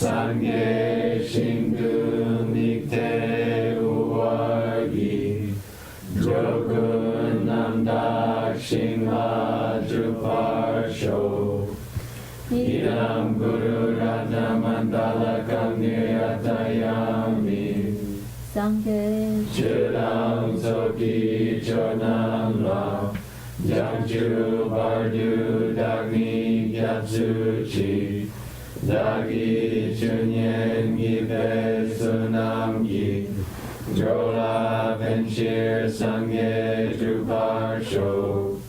Sangye Shingdu Nikte Uwargi Jogun Namdak Shingla Juparsho Idam Guru Radha Mandala Kamniyatayami Sangye Chidam Soki Chonam La Jangchu Bardu Dagni Gyatsuchi Dagi Chunyen Gibe Sunam Gi Jola Benshir Sangye Druparsho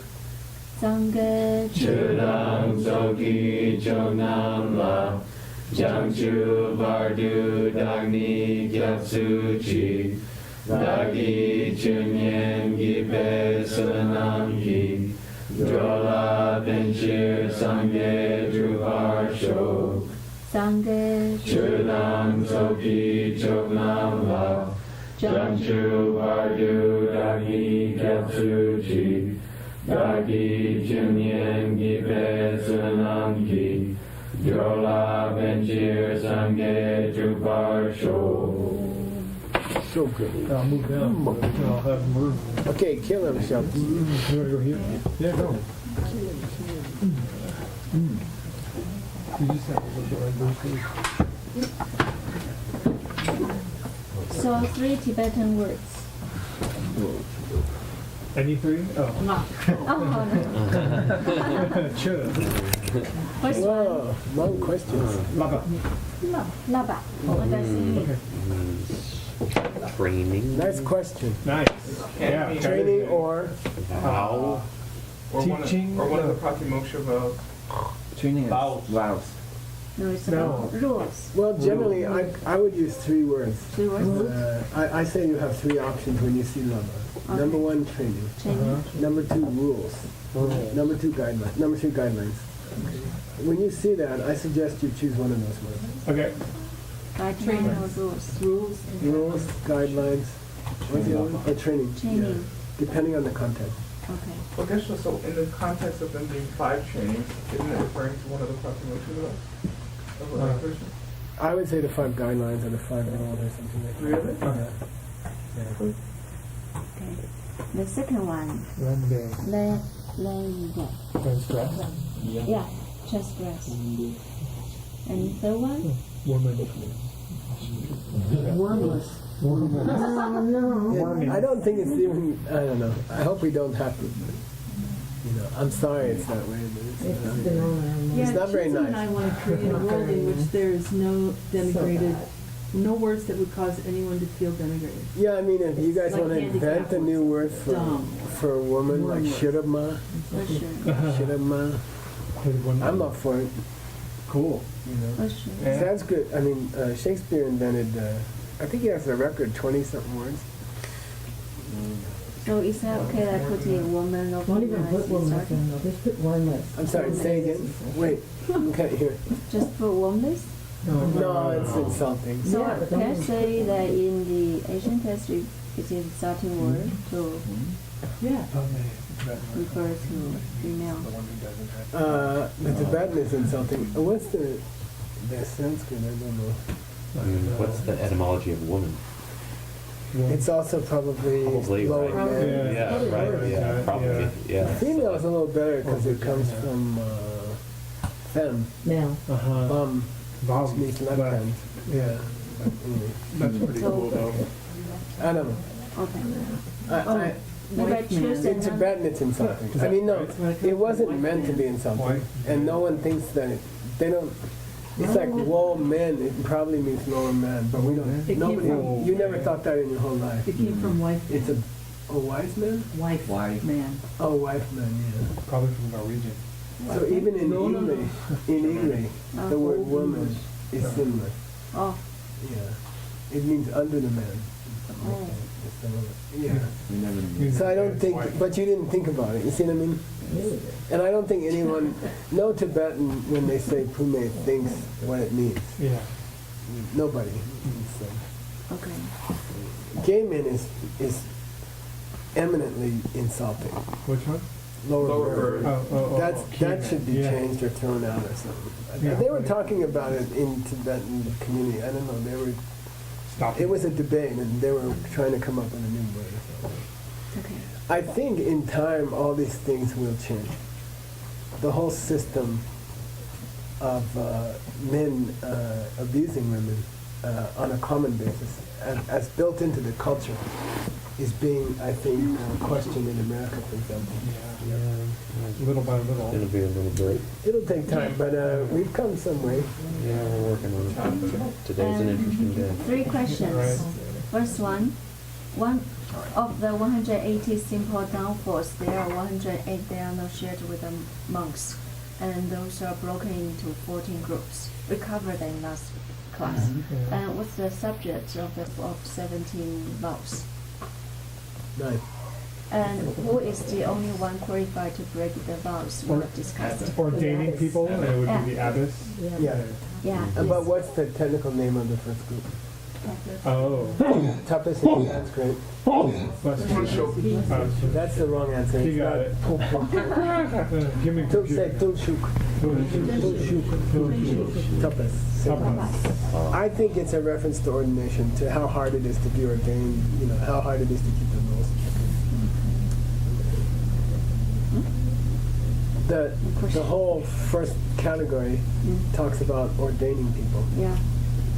Sangye Chudam Soki Chonam La Jangchu Bardu Dagni Gyatsuchi Dagi Chunyen Gibe Sunam Gi Jola Benshir Sangye Druparsho Sangye Chudam Soki Chonam La Jangchu Bardu Dagi Gyatsuchi Dagi Chunyen Gibe Sunam Gi Jola Benshir Sangye Druparsho. So good. I'll move down. I'll have them move. Okay, kill himself. You want to go here? Yeah, go. You just have to look at those. So 3 Tibetan words. Any three? Oh. No. Oh, no. Sure. First one. Whoa, long questions. Lava. No. Laba. What does it mean? Okay. Training. Nice question. Nice. Yeah. Training or Vow. Teaching. Or one of the Pratimoksha vows. Training Vows. Vows. No, it's No. about rules. well, generally I would use 3 words. 3 words. I say you have 3 options when you see lava. Okay. Number 1, training. Training. Number 2, rules. Number 2, guidelines. Number 3, guidelines. When you see that, I suggest you choose one of those words. Okay. Training or rules. Rules. Rules, guidelines, what's the other one? Or training. Training. Yeah. Depending on the context. Okay. Well, Geshe, so in the context of them being 5 trainings, isn't it referring to one of the Pratimoksha vows? Of a person? I would say the 5 guidelines or the 5 rules or something like that. Really? Yeah. Yeah. Okay. The second one. Random. Transgress. Yeah. Transgress. And the third one? Woman. Wormless. I don't think it's even, I don't know. I hope we don't have to, I'm sorry it's that way, but it's not very Chisholm nice. and I want to create a world in which there is no denigrated, no words that would cause anyone to feel denigrated. Yeah, I mean, if you guys Like want to invent handicap a new word words. for Dumb. a woman like Wormless. shirama, For sure. shirama, I'm up for it. Cool. For sure. Yeah. Sounds good. I mean, Shakespeare invented, I think he has a record, 20-something words. So is that okay that I put a woman or Don't even put woman? wormless in though, just put wormless. I'm sorry, say again. Wait, okay, here. Just put womanless? No, it's insulting. So Yeah, but can I don't- say that in the Asian text it's an insulting word to Yeah. refer to female? The Tibetan is insulting. What's the Sanskrit? I don't know. What's the etymology of woman? It's also probably lower right. man. Yeah, right. Yeah, probably. Yeah. Female is a little better because it comes from femme, Now, bum, which means left hand. Yeah. But anyway, That's pretty cool though. I don't know. Okay. In Maybe I choose in another. Tibetan, it's insulting. I mean, no, it wasn't meant to be insulting, and no one thinks that they don't. It's like woe man. It probably means lower man, but we don't. It Nobody. came You never thought that in your whole life. It came from wife. It's a wise man. Wife. Man. Oh, wife man. Yeah. Probably from Norwegian. So even in English, the word Oh. woman is similar. Oh. Yeah, it means under the man. Oh. Yeah. So I don't think, but you didn't think about it. You see what I mean? And I don't think anyone, no Tibetan, when they say pume, thinks what it means. Yeah. Nobody. So, Okay. gay men is eminently insulting. Which one? lower bird. That should be yeah. changed or thrown out or something. Yeah. They were talking about it in Tibetan community. I don't know. They were. Stop. It was a debate, and they were trying to come up with a new word. Okay. I think in time all these things will change. The whole system of men abusing women on a common basis, as built into the culture, is being, I think, questioned in America, for example. Yeah. Little by little. It'll be a little bit. It'll take time, but we've come some way. Yeah, we're working on it. Today's an interesting day. 3 questions. Right. First one of the 180 simple downfalls, there are 108 they are not shared with the monks, and those are broken into 14 groups. We covered that in last class. Yeah. And what's the subject of 17 vows? 9. And who is the only one qualified to break the vows we have discussed? Ordaining people, and it would be the abbess. Yeah. Yeah. But what's the technical name of the first group? Oh. Tapas in Sanskrit. That's the wrong answer. You It's got not it. pulpul. Give me Say tulshuk. Tapas. Tapas. I think it's a reference to ordination, to how hard it is to be ordained, how hard it is to keep the rules. The whole first category talks about ordaining people. Yeah.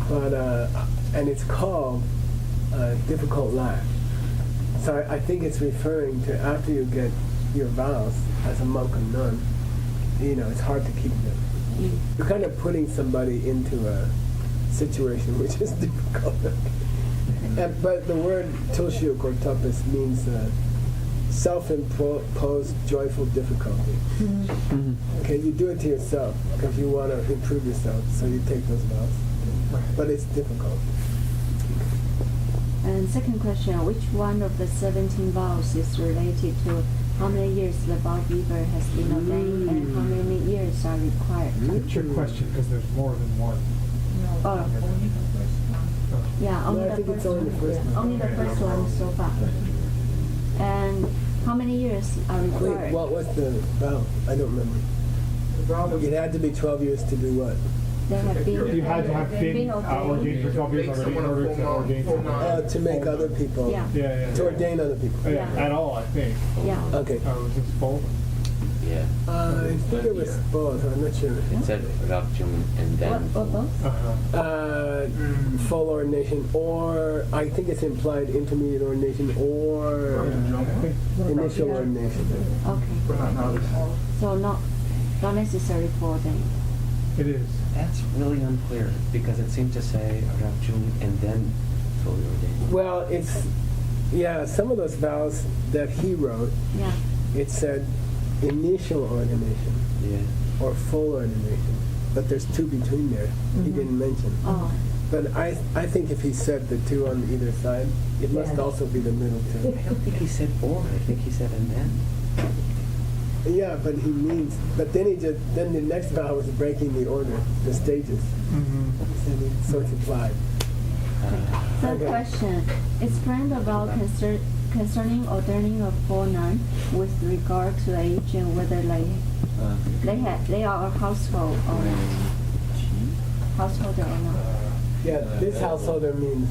But and it's called difficult life. So I think it's referring to after you get your vows as a monk or nun, it's hard to keep them. You're kind of putting somebody into a situation which is difficult. But the word tulshuk or tapas means self-imposed joyful difficulty. Okay, you do it to yourself because you want to improve yourself, so you take those vows. But it's difficult. And second question, which one of the 17 vows is related to how many years the vow giver has been ordained and how many years are required? It's your question, because there's more than one. Oh, yeah, only No, I the think it's first only the first one. Only the first one so far. And how many years are Wait, required? what was the vow? I don't remember. It had to be 12 years to do what? They have been, You had to have been ordained for 12 years already in order to ordain someone. To make other people. Yeah. Yeah. To ordain other people. Yeah, at all, I think. Yeah. Okay. Was this full? Yeah. I think it was both. I'm not sure. It said Rakjum and then. What both? Full ordination, or I think it's implied intermediate ordination, or initial ordination. Okay. So not necessary for ordained. It is. That's really unclear because it seemed to say Rakjum and then fully ordained. Well, some of those vows that he wrote, Yeah. it said initial ordination Yeah. or full ordination, but there's 2 between there. He didn't mention. Oh. But I think if he said the 2 on either side, it must also be the middle 2. I don't think he said or. I think he said and then. Yeah, but he means. But then then the next vow was breaking the order, the stages. So it's implied. Third Okay. question. Explain the vow concerning ordaining a full nun with regard to age and whether they are a household or householder or not. Yeah, this householder means.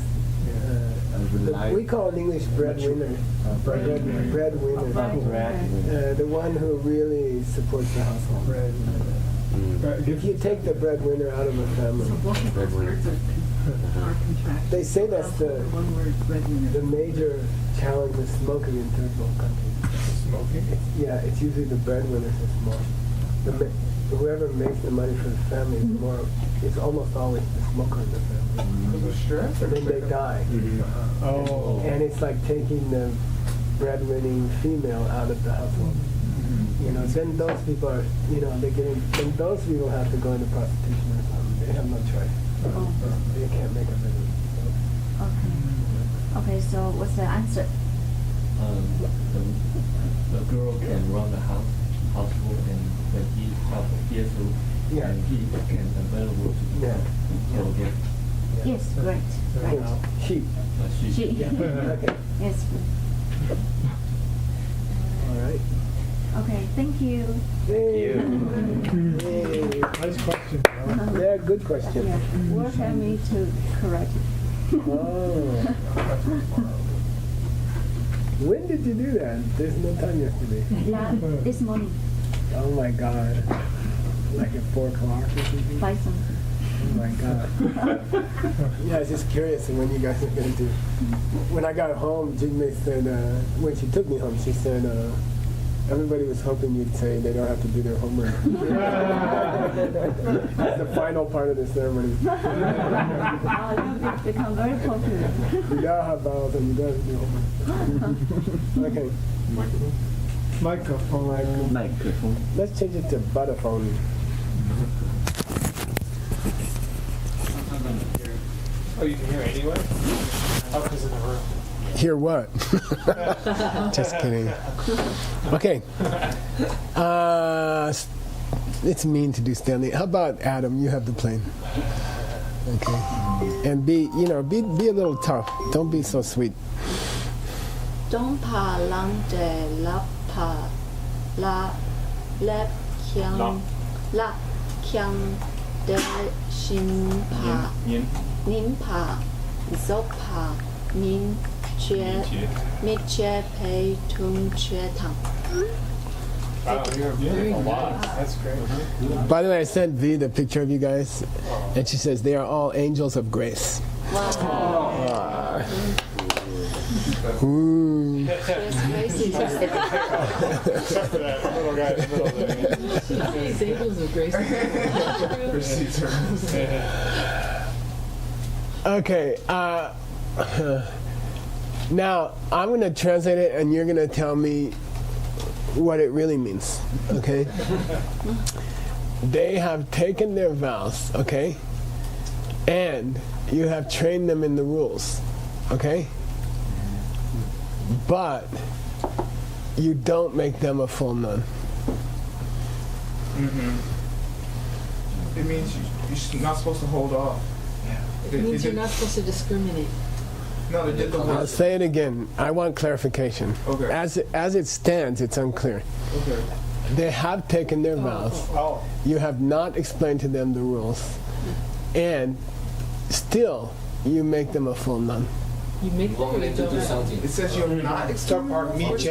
We call in English breadwinner. Breadwinner. The one who really supports the household. If you take the breadwinner out of a family, they say that's the major challenge with smoking in third world countries. Smoking? It's usually the breadwinners who smoke. Whoever makes the money for the family is almost always the smoker in the family. Because of stress? And then they die. Oh. And it's like taking the breadwinning female out of the household. Then those people are, then those people have to go into prostitution or something. They have no choice. They can't make a living. Okay, so what's the answer? The girl can run the household, and when he has years old, and he can available to so get Yes, great. Right. Sheep. She. Okay. Yes. All right. Okay, thank you. Hey. Nice question. Bro. Yeah, good question. Yeah, work at me to correct it. Oh. When did you do that? There's no time yesterday. This morning, Oh my God. Like at 4 o'clock or something? 5 something. Oh my God. Yeah, I was just curious when you guys are going to do. When I got home, Jigme said, when she took me home, she said, everybody was hoping you'd say they don't have to do their homework. That's the final part of the ceremony. Oh, you've become very popular. You gotta have vows and you gotta do homework. Okay. Microphone. Microphone. Let's change it to butterphone. Oh, you can hear anyway? Oh, because in the room. Hear what? Just kidding. Okay. It's mean to do Stanley. How about Adam? You have the plane. Okay. And be a little tough. Don't be so sweet. Don't pa lang de la pa la lep kyang la kyang de shin pa nin pa zop pa min che mit che pei tung che tang. Wow, you're a lot. That's great. By the way, I sent V the picture of you guys, and she says they are all angels of grace. Wow. Ooh. Grace. Except for that little guy in the middle there. These angels of grace. Okay. Now I'm going to translate it, and you're going to tell me what it really means. Okay. They have taken their vows. Okay. And you have trained them in the rules. Okay. But you don't make them a full nun. It means you're not supposed to hold off. It means you're not supposed to discriminate. No, they did the I'll work. say it again. I want clarification. Okay. As it stands, it's unclear. Okay. They have taken their vows. Oh. You have not explained to them the rules. And still, you make them a full nun. You make them or you don't. It says you're not exterminating. Where's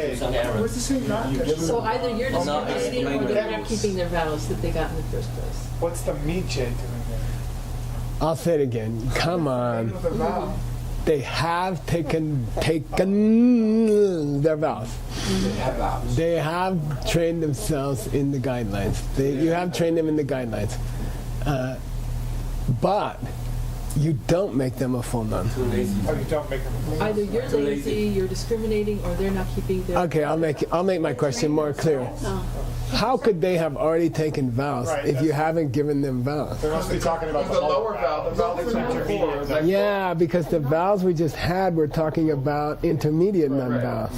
it say not? So either you're discriminating or they're not keeping their vows that they got in the first place. What's the miche doing there? I'll say it again. Come on. The vow. They have taken their vows. They have trained themselves in the guidelines. You have trained them in the guidelines. But you don't make them a full nun. Oh, you don't make them. Either you're lazy, you're discriminating, or they're not keeping their. Okay, I'll make my question more clear. How could they have already taken vows if you haven't given them vows? They must be talking about The lower vow, the vow that's intermediate. Yeah, because the vows we just had were talking about intermediate nun vows.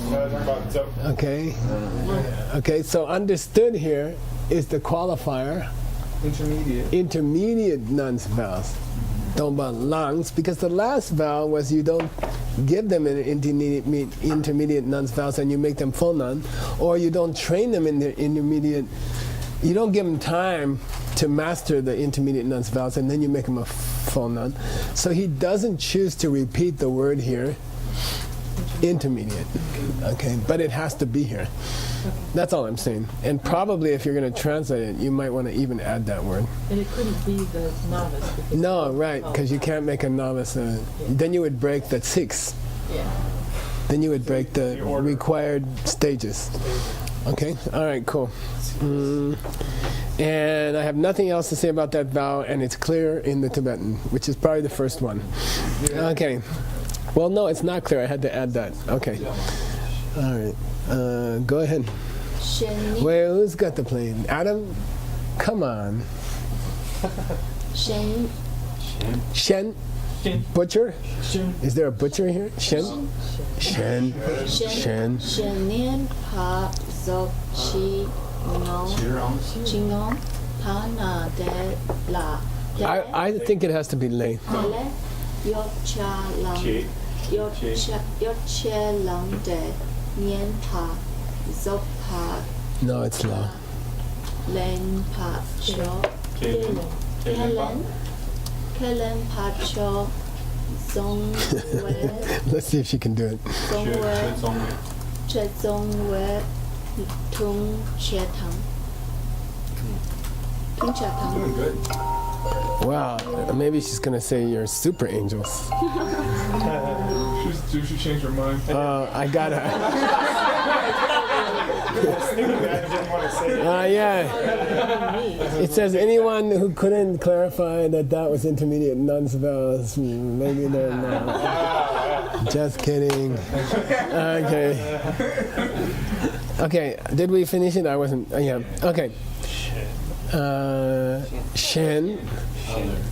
Okay? Okay, so understood here is the qualifier intermediate nun's vows. Don't about lungs, because the last vow was you don't give them an intermediate nun's vows and you make them full nun, or you don't train them in the intermediate, you don't give them time to master the intermediate nun's vows and then you make them a full nun. So he doesn't choose to repeat the word here, intermediate, okay, but it has to be here. That's all I'm saying. And probably if you're going to translate it, you might want to even add that word. And it couldn't be the novice. No, right, because you can't make a novice. Then you would break the 6. Yeah. Then you would break the required stages. Okay? All right, cool. And I have nothing else to say about that vow, and it's clear in the Tibetan, which is probably the first one. Okay. Well, no, it's not clear. I had to add that. Okay. All right. Go ahead. Wait, who's got the plane? Adam? Come on. Shen. Shen? Butcher? Is there a butcher here? Shen? Shen. Shen. Shen pa zop chi no pa na de la. I think it has to be lay. Dele yo cha lang de nian pa zop pa No, it's long. Len pa cho. Kellen pa cho. Zong we. Let's see if she can do it. Zong we. Che zong we. Tung che tang. Tung che tang. Good. Wow, maybe she's gonna say you're super angels. She changed her mind. I got her. Yeah. It says anyone who couldn't clarify that was intermediate nuns vows, maybe they're not. Just kidding. Okay. Okay, did we finish it? I wasn't. Yeah. Okay. Shen.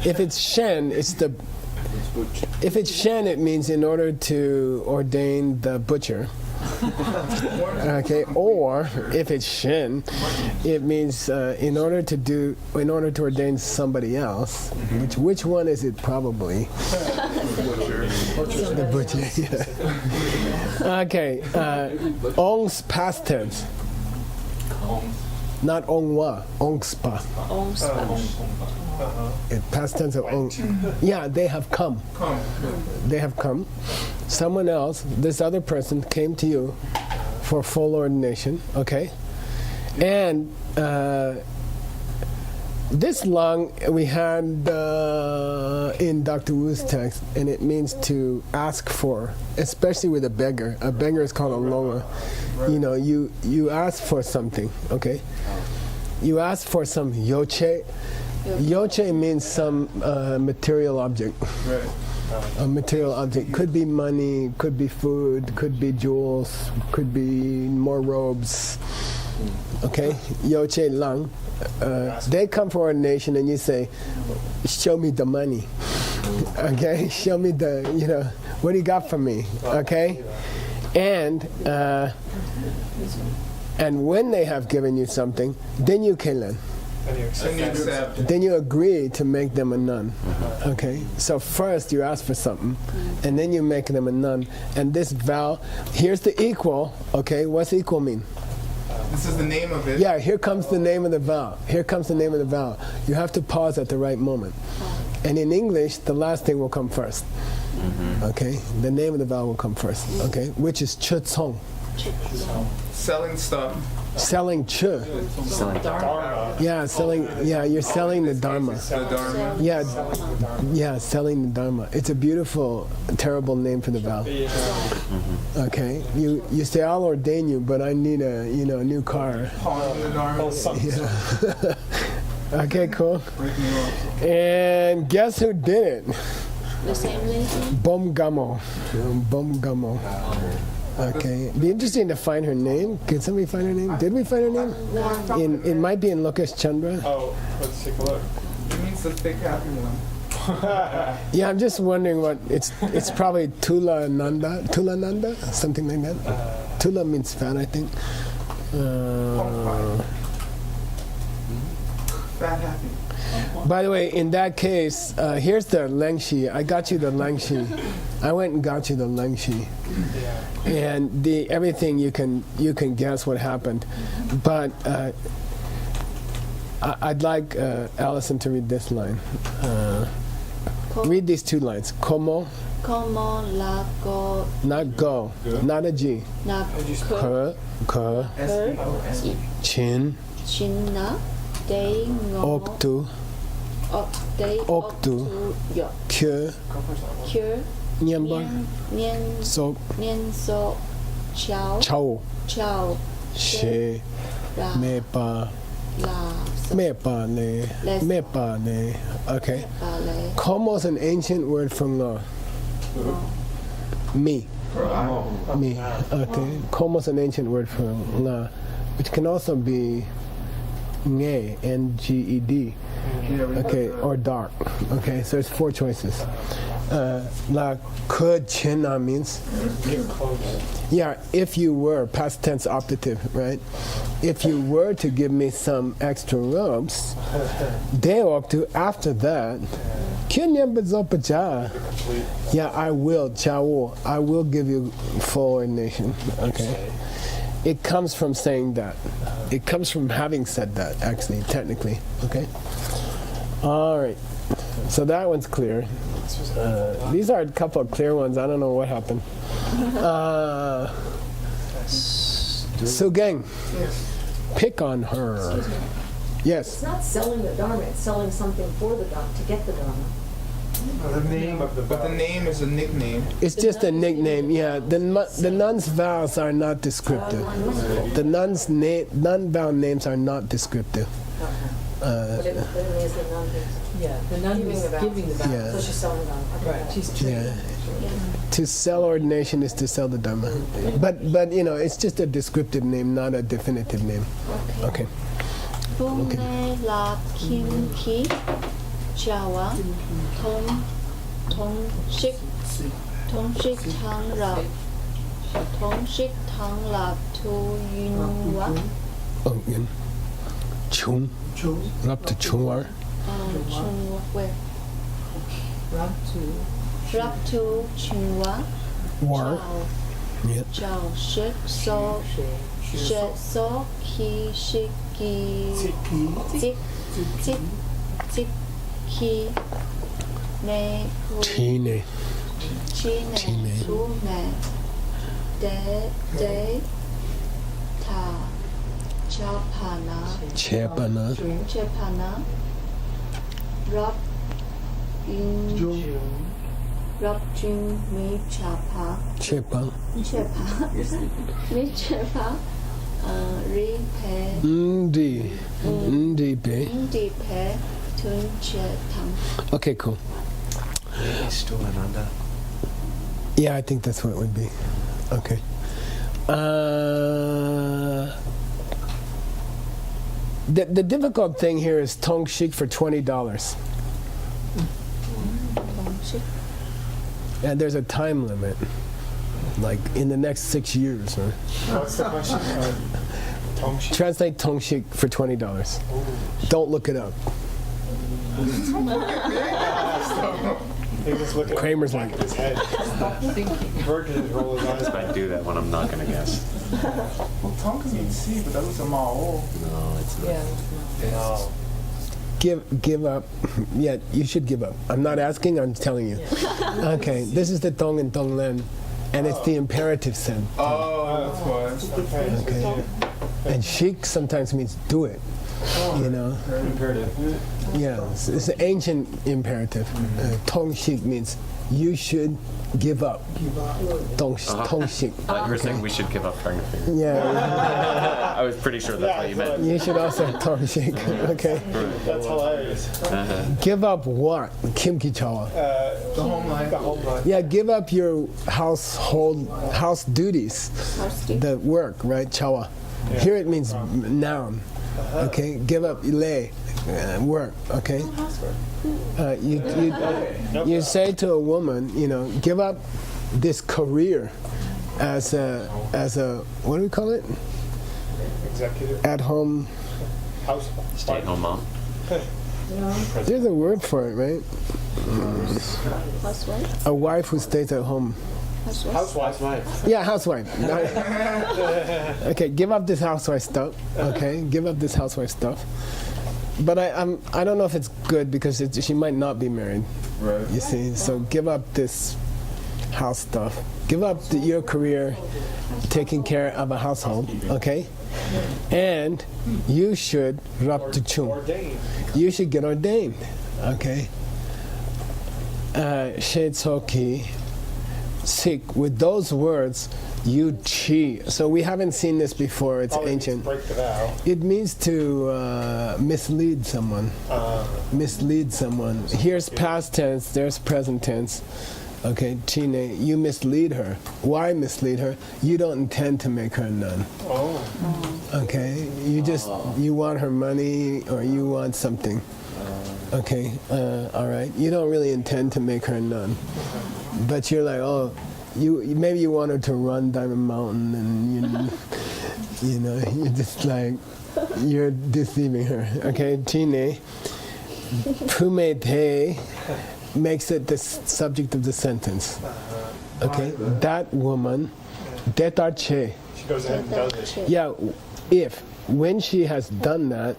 If it's Shen, if it's Shen, it means in order to ordain the butcher. Okay, or if it's Shen, it means in order to ordain somebody else. Which one is it? Probably the butcher. Yeah. Okay, Ong's past tense. Not ongwa, ongspa. Past tense of ong. Yeah, they have come. They have come. Someone else, this other person, came to you for full ordination. Okay, and this long we had in Dr. Wu's text, and it means to ask for, especially with a beggar. A beggar is called a longa. You know, you ask for something. Okay, you ask for some yoche. Yoche means some material object. Right. A material object could be money, could be food, could be jewels, could be more robes. Okay, yoche lang. They come for ordination, and you say, "Show me the money." Okay, show me the. What do you got for me? Okay, and when they have given you something, then you kelen. Then you agree to make them a nun. Okay, so first you ask for something, and then you make them a nun. And this vow, here's the equal. Okay, what's equal mean? This is the name of it. Yeah, here comes the name of the vow. Here comes the name of the vow. You have to pause at the right moment. And in English, the last thing will come first. Okay, the name of the vow will come first. Okay, which is chutong. Selling stuff. Selling chu. Selling Dharma. Yeah, selling. Yeah, you're selling the Dharma. The Dharma. Yeah, selling the Dharma. It's a beautiful, terrible name for the vow. Okay, you say I'll ordain you, but I need a new car. Pawn the Dharma. Yeah. Okay, cool. And guess who did it? The same lady? Bomgamo. Bomgamo. Okay, be interesting to find her name. Can somebody find her name? Did we find her name? It might be in Lokesh Chandra. Oh, let's take a look. It means the thick happy one. Yeah, I'm just wondering what it's probably Tula Nanda, something like that. Tula means fat, I think. Fat happy. By the way, in that case, here's the Lengshi. I got you the Lengshi. I went and got you the Lengshi. And everything you can guess what happened. But I'd like Alison to read this line. Read these two lines. Como. La go. Not go. Not a G. Na Ke. Chin. Chinna. Day ngo. Oktu. Day Oktu. Yo. Kyo. Kyo. Nianban. So. Nien so. Chao. Chao. Chao. She. La. Me pa. La. Me pa ne. Me pa ne. Okay. Bale. Como is an ancient word from me. Me. Okay. Como is an ancient word from la, which can also be nge, Nged. Okay, or dark. Okay, so there's four choices. La could china means, yeah, if you were, past tense optative, right? If you were to give me some extra robes, they ought to, after that, yeah, I will, I will give you full ordination. Okay. It comes from saying that. It comes from having said that, actually, technically. Okay? All right. So that one's clear. These are a couple of clear ones. I don't know what happened. So, gang, pick on her. Yes. It's not selling the Dharma, it's selling something for the Dharma, to get the Dharma. The name of but the name is a nickname. It's just a nickname, yeah. The nuns' vows are not descriptive. The non-vow names are not descriptive. But it means the nun Yeah, the nun giving is the vows. giving the vows. Yeah. So she's selling the Dharma. Okay, Right, she's trading. Yeah. To sell ordination is to sell the Dharma. But it's just a descriptive name, not a definitive name. Okay. Bune la kim ki jawa tong shik tang lap tu yunwa Oh, yun. Chung. Up to Chungwar. chunwa where Rab rap to chunwa War. Yeah. Chao shik so ki shiki tik ki ne Chine. chine tu ne de ta chapana Chepana. rap jun mi chapa Chepa. mi chapa ri pe Ndi pe. indi pe tun che tang. Okay, cool. Maybe Stu Ananda. Yeah, I think that's what it would be. Okay. The difficult thing here is tong shik for $20. And there's a time limit, like in the next 6 years. Huh? What's the question? Translate tong shik for $20. Don't look it up. Kramer's like, his head. Bert can just roll his eyes. I do that when I'm not gonna guess. Well, Tonka means sea, but that was a ma'o. No, it's not. No. give up. Yeah, you should give up. I'm not asking, I'm telling you. Okay, this is the tong and tong len, and it's the imperative sense. Oh, that's why. Okay. And shik sometimes means do it. You know? Imperative. Yeah, it's an ancient imperative. Tong shik means you should give up. Tong shik. I thought you were saying we should give up trying to figure it Yeah, out. I was pretty sure that's what you meant. you should also tong shik. Okay. That's hilarious. Give up what? Kim ki chawa. The home life. The whole life. Yeah, give up your house duties. The work, right? Chawa. Here it means noun. Okay, give up lay, work. Okay, you say to a woman, give up this career as a what do we call it? Executive. At home. House. Stay-at-home mom. There's a word for it, right? Housewife? A wife who stays at home. Housewife. Yeah, housewife. Okay, give up this housewife stuff. Okay, give up this housewife stuff. But I don't know if it's good because she might not be married. Right. You see, so give up this house stuff. Give up your career, taking care of a household. Okay, and you should rap to chung. Ordained. You should get ordained. Okay. Sheitsoki. Sick. With those words, you chi. So we haven't seen this before. It's ancient. Break the vow. It means to mislead someone. Mislead someone. Here's past tense. There's present tense. Okay, chine. You mislead her. Why mislead her? You don't intend to make her a nun. Oh. Okay. You want her money or you want something. Okay. All right. You don't really intend to make her a nun. But you're like, oh, maybe you want her to run Diamond Mountain, and you're just like, you're deceiving her. Okay, Chine, Pumete makes it the subject of the sentence. Okay, that woman, Detarche, she goes ahead and does it. Yeah, if. When she has done that,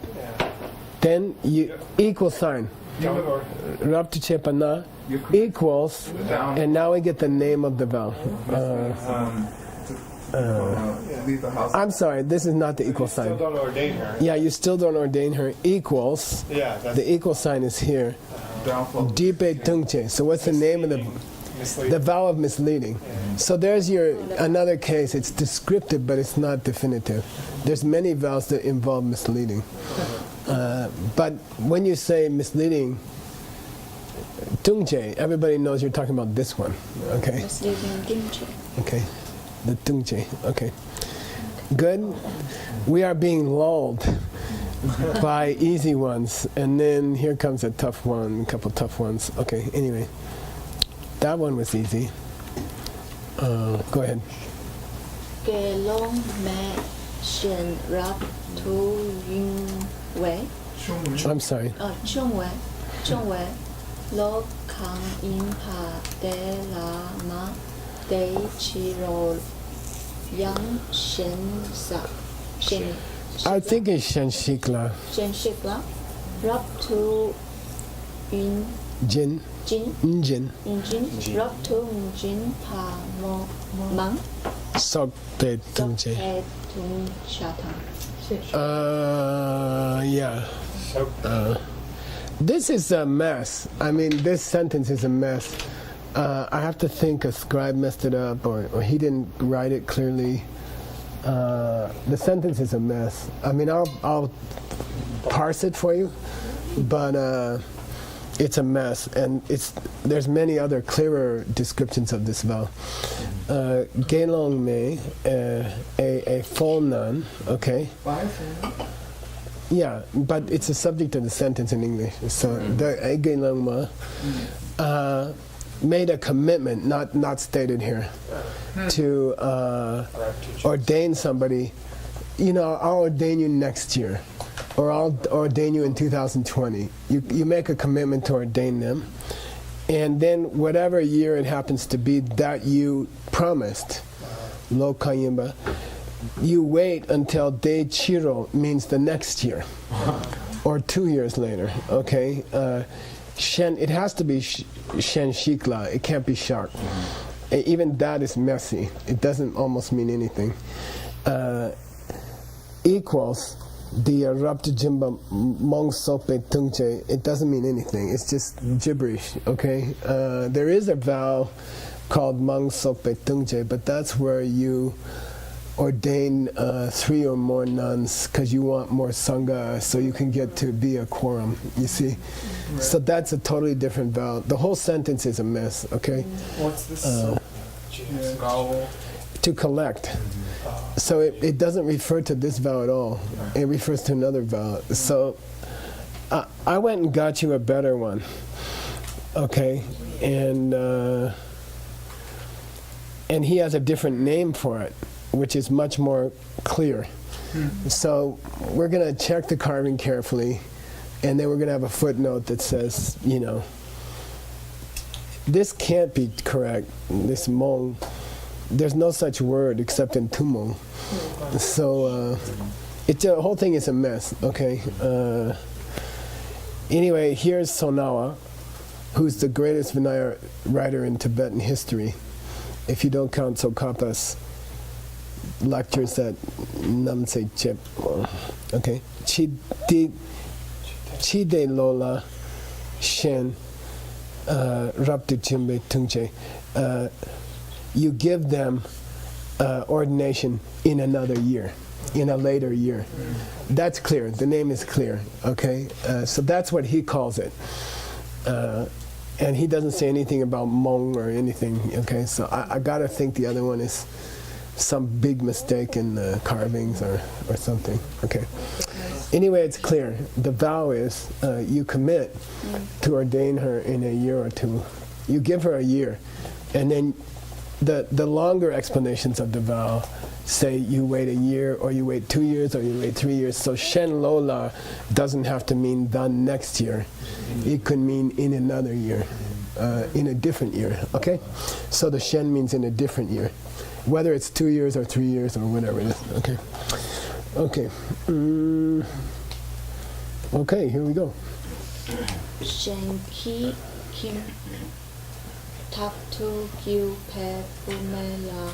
then you equal sign. Raptichepana equals, and now we get the name of the vow. Leave the house. I'm sorry, this is not the equal sign. Still don't ordain her. Yeah, you still don't ordain her. Equals, Yeah, that's the equal sign is here. Downfall. Dipe tungche. So what's the name of the misleading. vow of misleading? So there's your another case. It's descriptive, but it's not definitive. There's many vows that involve misleading. But when you say misleading, tungche, everybody knows you're talking about this one. Okay. Misleading dimche. Okay. The tungche. Okay. Good. We are being lulled by easy ones, and then here comes a tough one, a couple tough ones. Okay. Anyway, that one was easy. Go ahead. Kê long mẹ shen rap tu yun wei. I'm sorry. Chung wei. Lo kang in pa de la ma de chi ro yang shen sa shen. I think it's Shen Shikla. Shen shikla. Rap tu yun Jin. jin. Njin. In jin. Rap tu jin pa mo mang. Sok Pe Tungche. Pe tung shatang. Yeah. This is a mess. I mean, this sentence is a mess. I have to think a scribe messed it up, or he didn't write it clearly. The sentence is a mess. I mean, I'll parse it for you, but it's a mess, and there's many other clearer descriptions of this vow. Gelong Mei, a full nun, okay? Yeah, but it's a subject of the sentence in English. So the Gelong Ma made a commitment, not stated here, to ordain somebody. You know, I'll ordain you next year, or I'll ordain you in 2020. You make a commitment to ordain them, and then whatever year it happens to be that you promised, lo kayimba, you wait until de chiro means the next year, or 2 years later. Okay, shen. It has to be shen shikla. It can't be sharp. Even that is messy. It doesn't almost mean anything. Equals the rapta jimba mong sope tungche. It doesn't mean anything. It's just gibberish. Okay. There is a vow called mong sope tungche, but that's where you ordain 3 or more nuns because you want more sangha so you can get to be a quorum, you see. Right. So that's a totally different vow. The whole sentence is a mess, okay? What's this? To collect. So it doesn't refer to this vow at all. It refers to another vow. So I went and got you a better one, okay? And he has a different name for it, which is much more clear. So we're going to check the carving carefully, and then we're going to have a footnote that says, you know, this can't be correct, this mong. There's no such word except in tumong. So the whole thing is a mess, okay? Anyway, here's Sonawa, who's the greatest Vinaya writer in Tibetan history, if you don't count Tsongkhapa's lectures at Namse Chip. Okay. Chi de Lola Shen Raptu Chimbe Tungche. You give them ordination in another year, in a later year. That's clear. The name is clear. Okay. So that's what he calls it. And he doesn't say anything about Hmong or anything. Okay. So I gotta think the other one is some big mistake in the carvings or something. Okay. Anyway, it's clear. The vow is you commit to ordain her in a year or two. You give her a year, and then the longer explanations of the vow say you wait a year, or you wait 2 years, or you wait 3 years. So Shen Lola doesn't have to mean the next year. It could mean in another year, in a different year. Okay. So the Shen means in a different year. whether it's 2 years or 3 years or whatever it is. Okay. Okay. Okay, here we go. Shanky Kim Taktu Gil Pe Pumela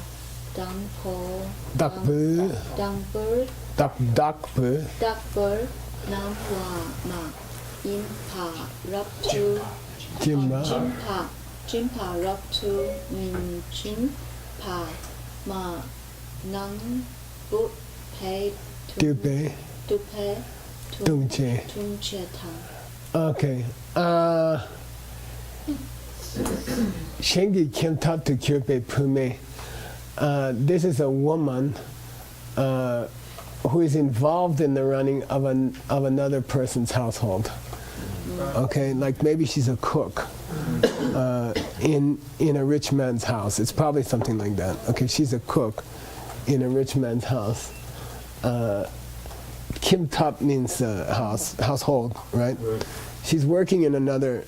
Dangpo Dakbird. Dangbird Dakbird. Duckbird Namwa Ma Impa Raptu Jimba. Jimpa Raptu Jimpa Ma Nang But Pei Dupe. Dupe Dungche. Tunche Tang. Okay. Shengi Kim Tatu Kyope Pume. This is a woman who is involved in the running of another person's household. Okay, like maybe she's a cook in a rich man's house. It's probably something like that. Okay, she's a cook in a rich man's house. Kim Tap means household, right? She's working in another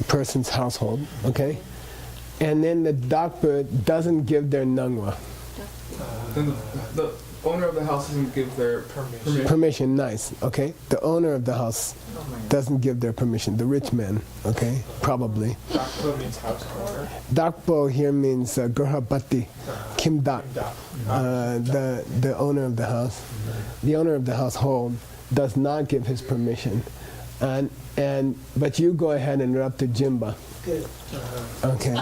person's household, okay? And then the Dakbird doesn't give their nangwa. Then the owner of the house doesn't give their permission. Permission, nice, okay? The owner of the house doesn't give their permission, the rich man, okay? Probably. Dakbo means house owner. Dakbo here means Gerhabati, Kim Dak, the owner of the house. The owner of the household does not give his permission. But you go ahead and rub to Jimba. Good. Okay.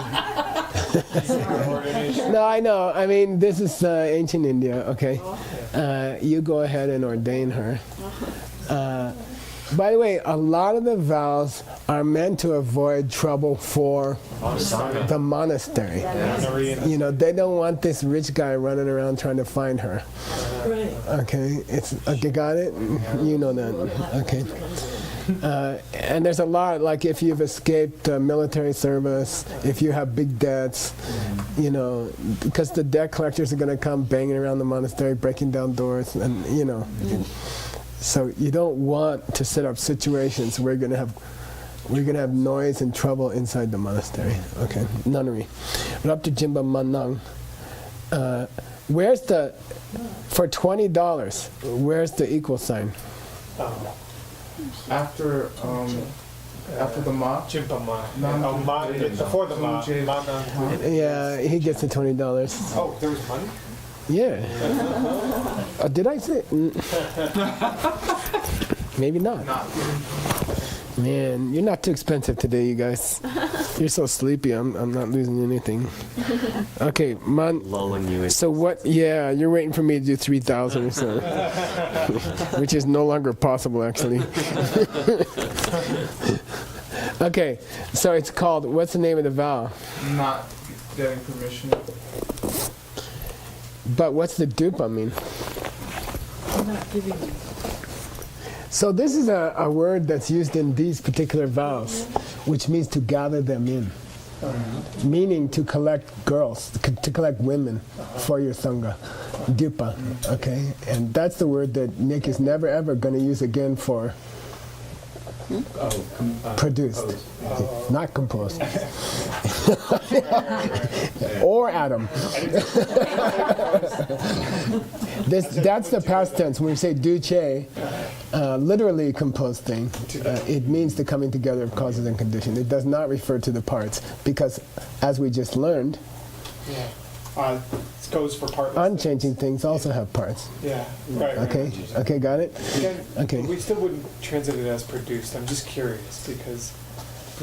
No, I know. I mean, this is ancient India, okay? You go ahead and ordain her. By the way, a lot of the vows are meant to avoid trouble for the monastery. You know, they don't want this rich guy running around trying to find her. Right. Okay, okay, got it? You know that, okay. And there's a lot, like if you've escaped military service, if you have big debts, you know, because the debt collectors are going to come banging around the monastery, breaking down doors, and, you know. So you don't want to set up situations where we're going to have noise and trouble inside the monastery. Okay, nunnery. But up to Jimba Manang. Where's the, for $20, where's the equal sign? After the ma. Jimpa ma. Before the ma. Yeah, he gets the $20. Oh, there was money? Yeah. Did I say? Maybe not. Man, you're not too expensive today, you guys. You're so sleepy. I'm not losing anything. Okay, Lulling you in. So what? Yeah, you're waiting for me to do 3,000 or so, which is no longer possible, actually. Okay, so it's called. What's the name of the vow? Not getting permission. But what's the dupa mean? I'm not giving you. So this is a word that's used in these particular vows, which means to gather them in, meaning to collect girls, to collect women for your sangha, dupa, okay? And that's the word that Nick is never ever going to use again for produced, not composed. Or Adam. That's the past tense. When we say duce, literally composed thing, it means the coming together of causes and conditions. It does not refer to the parts, because as we just learned, It goes for partless. Unchanging things also have parts. Yeah. Right. Okay. Okay. Got it. Again, Okay. we still wouldn't translate it as produced. I'm just curious because.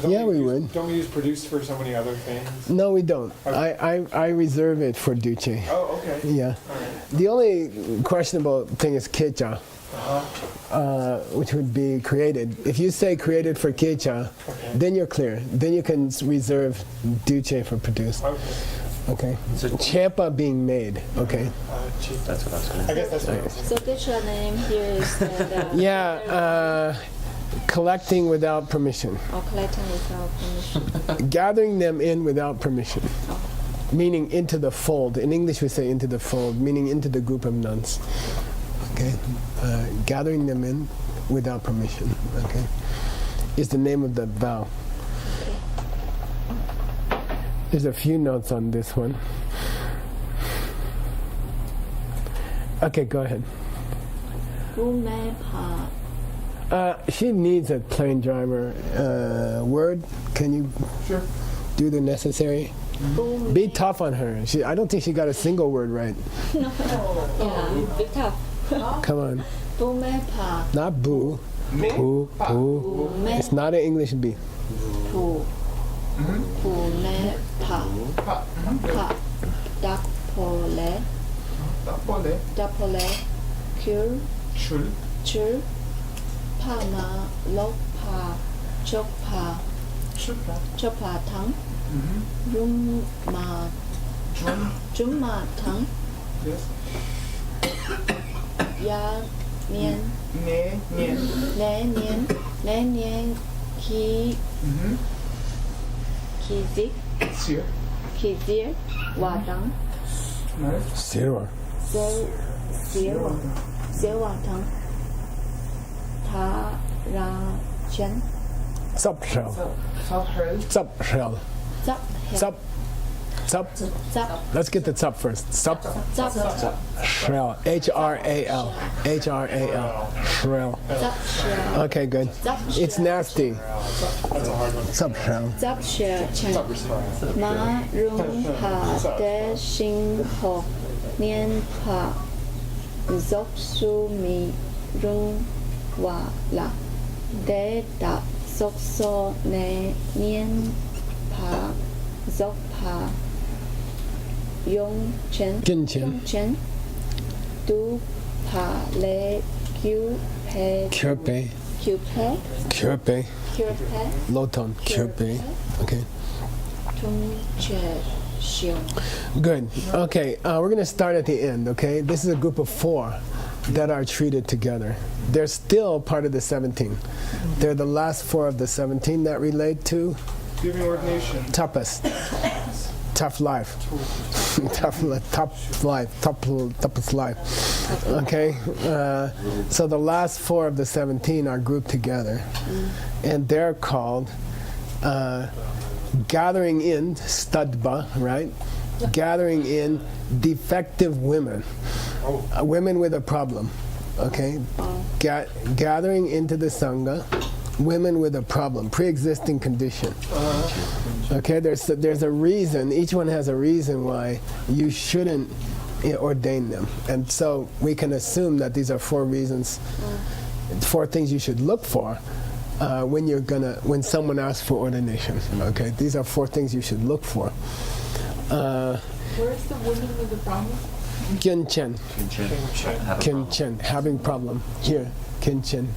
Yeah, we would. Don't we use produced for so many other things? No, we don't. Okay. I reserve it for Duce. Oh, okay. Yeah. All right. The only questionable thing is Kecha, which would be created. If you say created for Kecha, Okay. then you're clear. Then you can reserve Duce for produced. Okay. Okay. So- Champa being made. Okay. Cheap. That's what I was going to I guess that's what I was So Geshe name here is the Yeah. Collecting without permission. or collecting without permission. Gathering them in without permission. Meaning into the fold. In English we say into the fold, meaning into the group of nuns. Okay? Gathering them in without permission. Okay? Is the name of the vow. There's a few notes on this one. Okay, go ahead. She needs a plane driver word. Can you do the necessary? Be tough on her. I don't think she got a single word right. No. Yeah, be tough. Come on. Not boo. Boo. Boo. It's not an English B. Dapole. Chul. Pama, Lopa, Chopa, Chopa Tang, Jumma Tang, Yes. Ya Nian, Ne Nian, Ki Zik, Sir. Ki Zir, Wa Tang, Nice. Zero. Zir Wa Tang, Ta Ra Chen, Sup shell. South Sup shell. Zap, Sup. Sup. Zap, Let's get the sup first. Sup Zap, shell. H-R-A-L. H-R-A-l. Shell. Zap Shell, Okay, good. Zap It's nasty. Sup shell. Zap Shell Chen, Ma Rung Ha De Xin Ho, Nian Pa, Zop Su Mi Rung Wa La, De Da Sok So Ne Nian Pa, Zop Pa, Yong Chen, Kin Chen. Chen, Du Pa Le Q Pe, Kyope. Q Pe, Kyope. Q Pe, Low tone. Kyope. Okay. Tung Che Xiong. Good. Okay, we're going to start at the end, okay? This is a group of 4 that are treated together. They're still part of the 17. They're the last 4 of the 17 that relate to Giving ordination. toughest. Tough life. Tough life. Toughest life. Okay? So the last 4 of the 17 are grouped together. And they're called gathering in, studba, right? Gathering in defective women. Women with a problem. Okay? Gathering into the Sangha, women with a problem, pre-existing condition. Okay, there's a reason, each one has a reason why you shouldn't ordain them. And so we can assume that these are 4 reasons, 4 things you should look for when someone asks for ordination. Okay, these are 4 things you should look for. Where's the woman with the problem? Kin Chen. Kin Chen, having problem. Here, Kin Chen.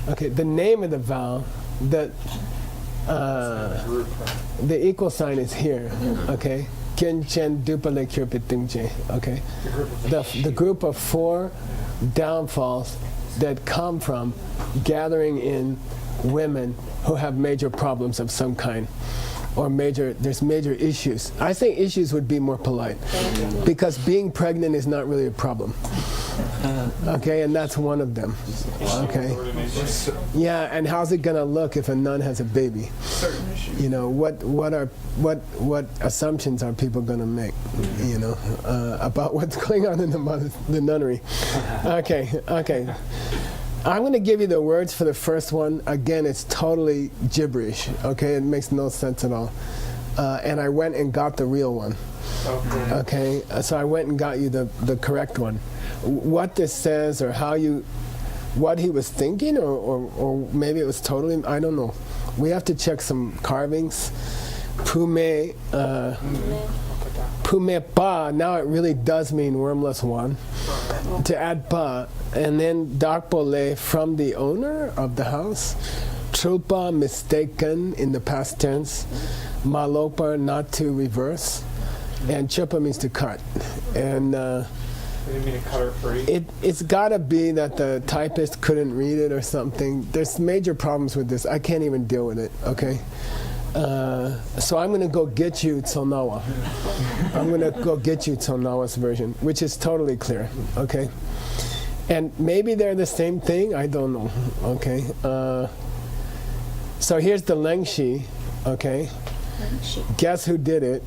Okay, the name of the vow, the equal sign is here. Okay, Kin Chen Dupale Kirpitingche. Okay, the group of 4 downfalls that come from gathering in women who have major problems of some kind. Or there's major issues. I think issues would be more polite, because being pregnant is not really a problem. Okay, and that's one of them. Okay. Yeah, and how's it gonna look if a nun has a baby? You know, what assumptions are people gonna make? You know, about what's going on in the nunnery. Okay. I'm going to give you the words for the first one. Again, it's totally gibberish, okay? It makes no sense at all. And I went and got the real one. Okay? So I went and got you the correct one. What this says, or what he was thinking, or maybe it was totally, I don't know. We have to check some carvings. Pume pa, now it really does mean wormless one. To add pa, and then dakpole, from the owner of the house. Trulpa, mistaken in the past tense. Malopa, not to reverse. And chupa means to cut. And They didn't mean to cut her free. it's gotta be that the typist couldn't read it or something. There's major problems with this. I can't even deal with it, okay? So I'm going to go get you Tsonawa. I'm going to go get you Tsonawa's version, which is totally clear, okay? And maybe they're the same thing, I don't know, okay? So here's the Lengshi, okay? Guess who did it?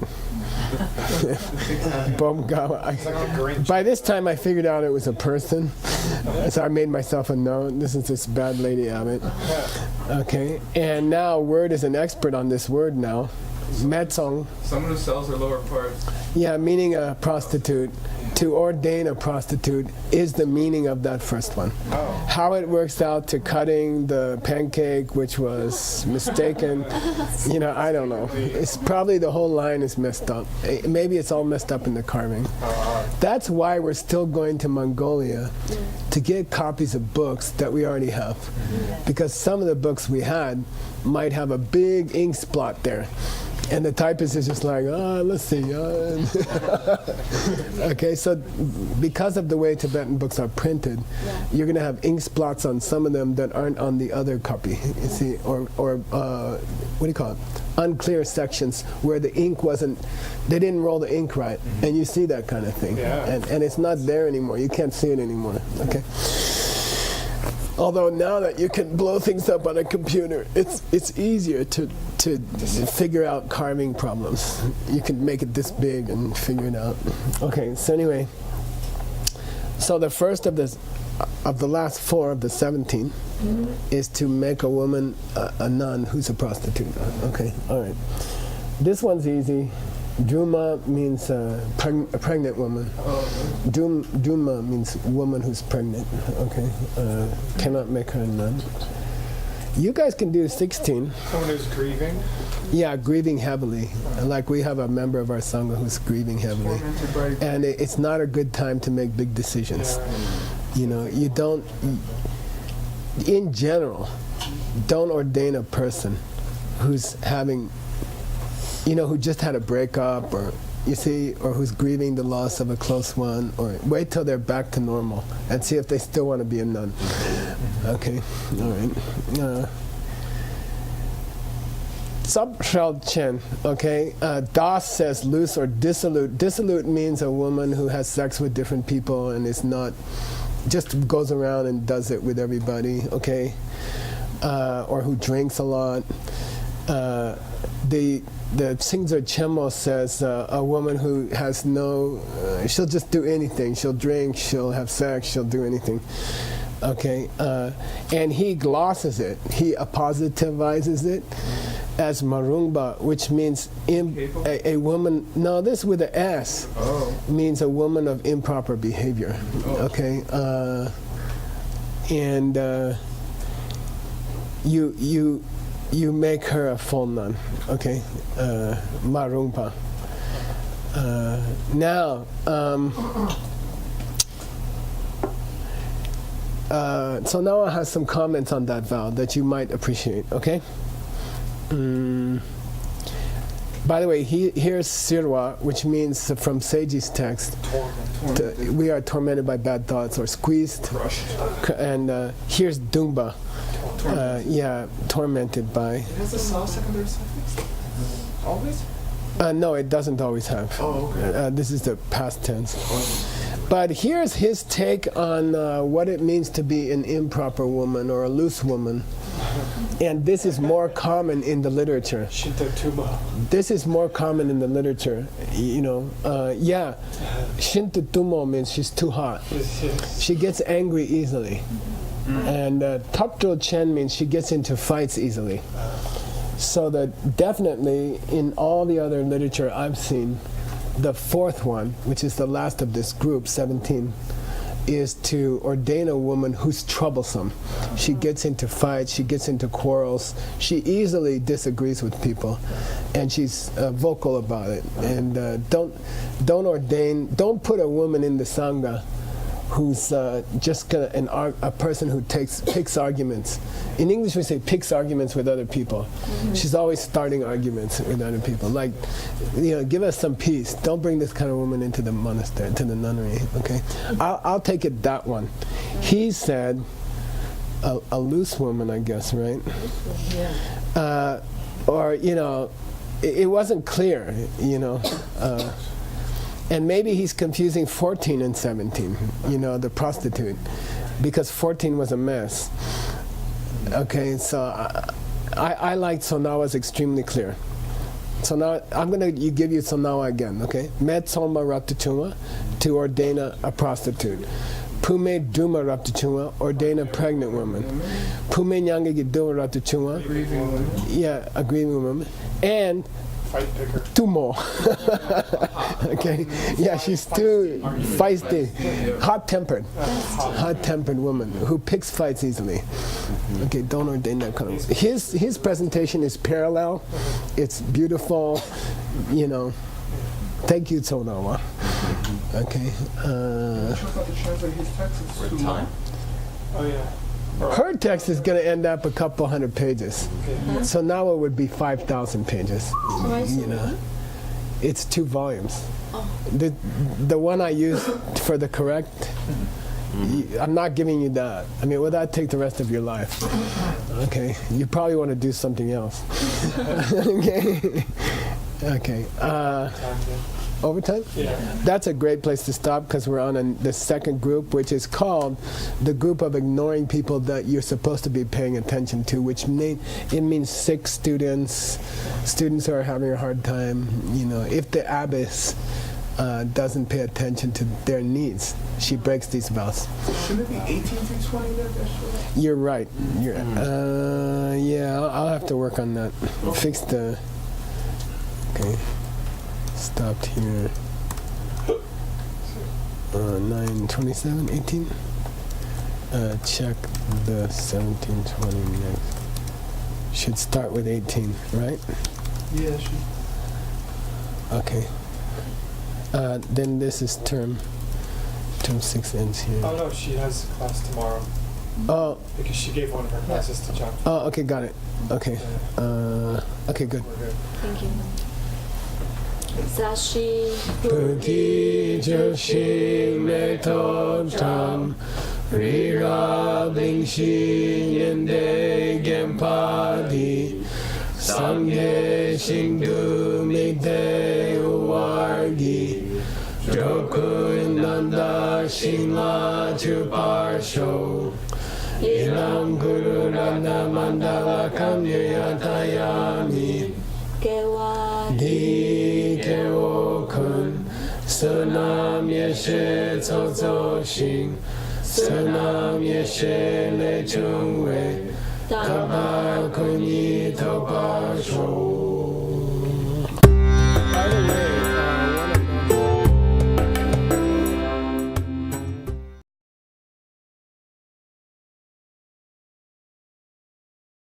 By this time I figured out it was a person, so I made myself a note. This is this bad lady Abbott. Okay, and now Word is an expert on this word now. Metsong. Someone who sells their lower parts. Yeah, meaning a prostitute. To ordain a prostitute is the meaning of that first one. Oh. How it works out to cutting the pancake, which was mistaken, I don't know. It's probably the whole line is messed up. Maybe it's all messed up in the carving. That's why we're still going to Mongolia to get copies of books that we already have. Because some of the books we had might have a big ink splot there. And the typist is just like, let's see. Okay, so because of the way Tibetan books are printed, you're going to have ink splots on some of them that aren't on the other copy. You see, or what do you call it? Unclear sections where the ink they didn't roll the ink right. And you see that kind of thing. And it's not there anymore. You can't see it anymore. Okay. Although now that you can blow things up on a computer, it's easier to figure out carving problems. You can make it this big and figure it out. Okay, so anyway, so the first of the last 4 of the 17 is to make a woman a nun who's a prostitute. Okay, all right. This one's easy. Duma means a pregnant woman. Duma means woman who's pregnant. Okay, cannot make her a nun. You guys can do 16. Someone who's grieving? Yeah, grieving heavily. Like we have a member of our Sangha who's grieving heavily. And it's not a good time to make big decisions. You don't, in general, don't ordain a person who's having, who just had a breakup, or or who's grieving the loss of a close one, or wait till they're back to normal and see if they still want to be a nun. Okay, all right. Sub-Shell Chen, okay? Das says loose or dissolute. Dissolute means a woman who has sex with different people and is not, just goes around and does it with everybody, okay? Or who drinks a lot. The Singzar Chenmo says a woman who has she'll just do anything. She'll drink, she'll have sex, she'll do anything. Okay, and he glosses it. He positivizes it as marungba, which means a woman. No, this with an S means a woman of improper behavior. Okay, and you make her a full nun. Okay, marungpa. Now. So now I have some comments on that vow that you might appreciate, okay? By the way, here's sirwa, which means from Seiji's text, we are tormented by bad thoughts or squeezed. Crushed. And here's dumba, tormented by. It has a secondary suffix? Always? No, it doesn't always have. Oh, okay. This is the past tense. But here's his take on what it means to be an improper woman or a loose woman. And this is more common in the literature. This is more common in the literature. Shintutumo means she's too hot. She gets angry easily. And Tokjo Chen means she gets into fights easily. So that definitely in all the other literature I've seen, the 4th one, which is the last of this group, 17, is to ordain a woman who's troublesome. She gets into fights, she gets into quarrels, she easily disagrees with people, and she's vocal about it. And don't put a woman in the Sangha who's just a person who picks arguments. In English we say picks arguments with other people. She's always starting arguments with other people. Like, give us some peace. Don't bring this kind of woman into the monastery, to the nunnery, okay? I'll take it that one. He said, a loose woman, I guess, right? Or, it wasn't clear, and maybe he's confusing 14 and 17, the prostitute, because 14 was a mess. Okay, so I liked Sonawa's extremely clear. So now I'm going to give you Sonawa again, okay? Met Soma Raptachuma, to ordain a prostitute. Pume Duma Raptachuma, ordain a pregnant woman. Pume Nyangagi Duma Raptachuma, yeah, a grieving woman. And Fight picker. two more. Okay? Yeah, she's too feisty, hot-tempered. Hot-tempered woman who picks fights easily. Okay, don't ordain that kind of. His presentation is parallel. It's beautiful. You know. Thank you, Tsonawa. Okay. His text Oh yeah. Her text is going to end up a couple hundred pages. So now it would be 5,000 pages. You know, it's 2 volumes. The one I used for the correct, I'm not giving you that. I mean, will that take the rest of your life? Okay, you probably want to do something else. Okay. Okay. Overtime? Yeah. That's a great place to stop because we're on the second group, which is called the group of ignoring people that you're supposed to be paying attention to, which it means sick students who are having a hard time. You know, if the abbess doesn't pay attention to their needs, she breaks these vows. Shouldn't it be 18 through 20 there? You're right. Yeah, I'll have to work on that. Fix the. Okay. Stopped here. 9:27, 18. Check the 17:20 next. Should start with 18, right? Yeah, Okay. Then this is term 6 ends here. Oh no, she has class tomorrow Oh, because she gave one of her classes to John. oh, okay, got it. Okay. Okay, good. We're good. Thank you. Zashi Puki Joshi Meto Tam Rira Bingshi Yende Gempadi Sangye Shingdu Migde Uwargi Joku Nanda Shingla Chuparsho Ilam Guru Rana Mandala Kamyatayami Gewa Di Keo Kun Sunam Yeshe Tsozo Shing Sunam Yeshe Le Chung Wei Kaba Kunyi Topa Shou